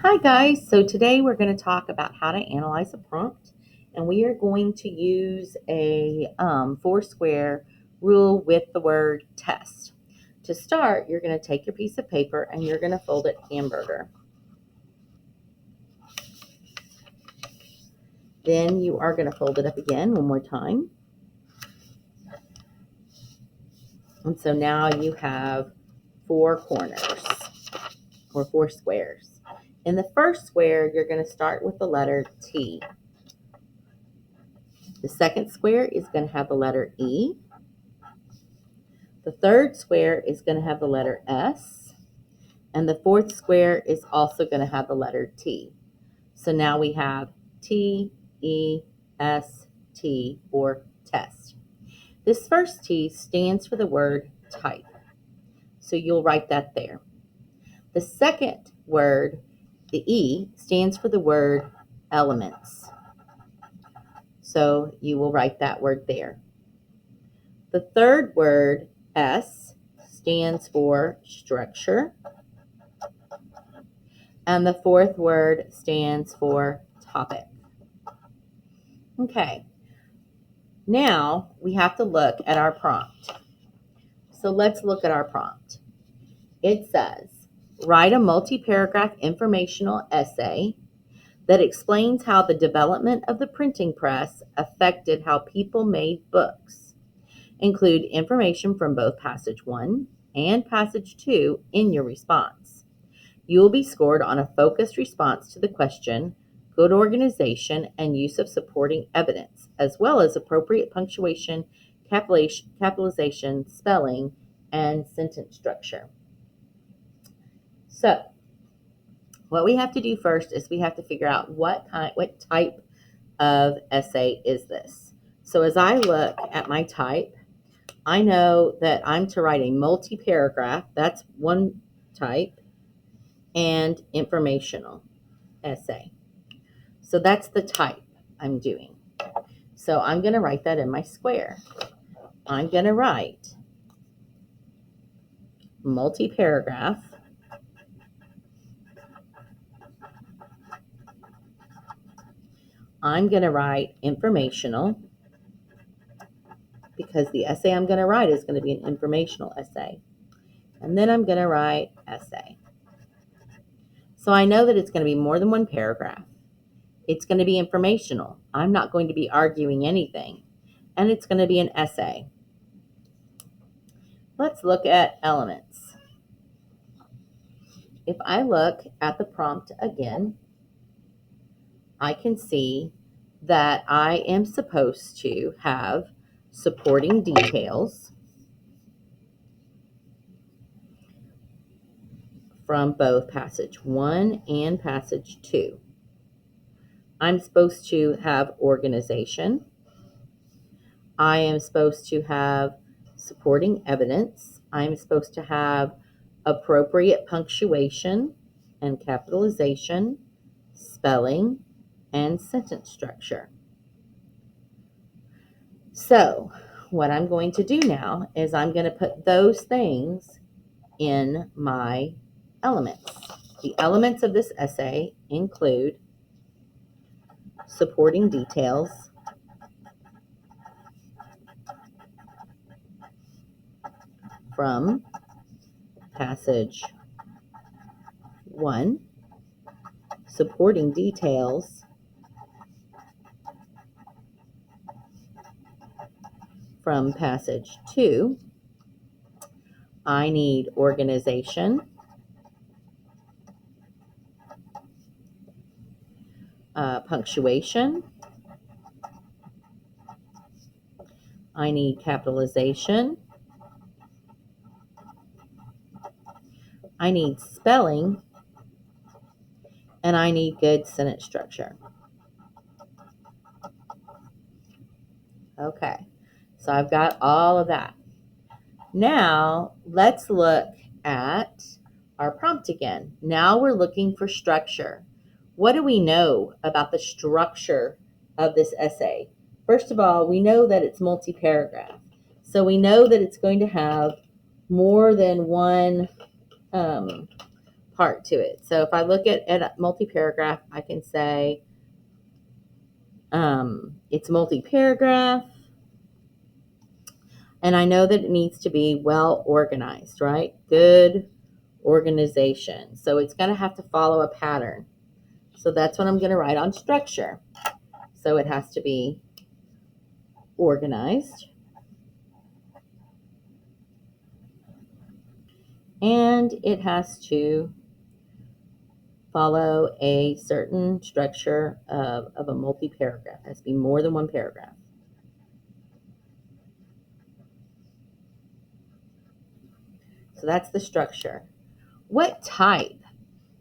Hi guys, so today we're going to talk about how to analyze a prompt, and we are going to use a four-square rule with the word test. To start, you're going to take your piece of paper and you're going to fold it hamburger. Then you are going to fold it up again one more time. And so now you have four corners or four squares. In the first square, you're going to start with the letter T. The second square is going to have the letter E. The third square is going to have the letter S. And the fourth square is also going to have the letter T. So now we have T, E, S, T, or test. This first T stands for the word type. So you'll write that there. The second word, the E, stands for the word elements. So you will write that word there. The third word, S, stands for structure. And the fourth word stands for topic. Okay, now we have to look at our prompt. So let's look at our prompt. It says, write a multi-paragraph informational essay that explains how the development of the printing press affected how people made books. Include information from both passage 1 and passage 2 in your response. You will be scored on a focused response to the question, good organization, and use of supporting evidence, as well as appropriate punctuation, capitalization, spelling, and sentence structure. So, what we have to do first is we have to figure out what type of essay is this. So as I look at my type, I know that I'm to write a multi-paragraph, that's one type, and informational essay. So that's the type I'm doing. So I'm going to write that in my square. I'm going to write multi-paragraph I'm going to write informational because the essay I'm going to write is going to be an informational essay. And then I'm going to write essay. So I know that it's going to be more than one paragraph. It's going to be informational. I'm not going to be arguing anything. And it's going to be an essay. Let's look at elements. If I look at the prompt again, I can see that I am supposed to have supporting details from both passage 1 and passage 2. I'm supposed to have organization. I am supposed to have supporting evidence. I'm supposed to have appropriate punctuation and capitalization, spelling, and sentence structure. So what I'm going to do now is I'm going to put those things in my elements. The elements of this essay include supporting details, from passage 1, supporting details from passage 2. I need organization, punctuation. I need capitalization. I need spelling. And I need good sentence structure. Okay, so I've got all of that. Now, let's look at our prompt again. Now we're looking for structure. What do we know about the structure of this essay? First of all, we know that it's multi-paragraph. So we know that it's going to have more than one part to it. So if I look at a multi-paragraph, I can say it's multi-paragraph, and I know that it needs to be well organized, right? Good organization. So it's going to have to follow a pattern. So that's what I'm going to write on structure. So it has to be organized. And it has to follow a certain structure of a multi-paragraph. It has to be more than one paragraph. So that's the structure. What type?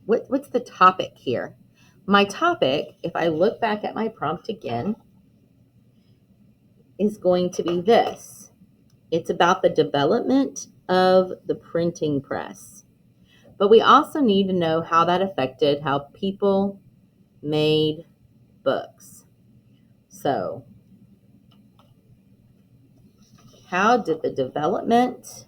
What's the topic here? My topic, if I look back at my prompt again, is going to be this. It's about the development of the printing press. But we also need to know how that affected how people made books. So, how did the development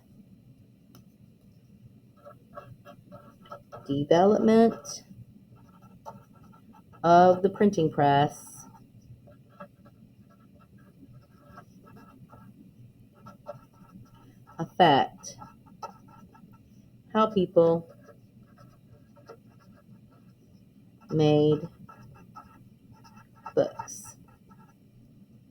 of the printing press affect how people made books?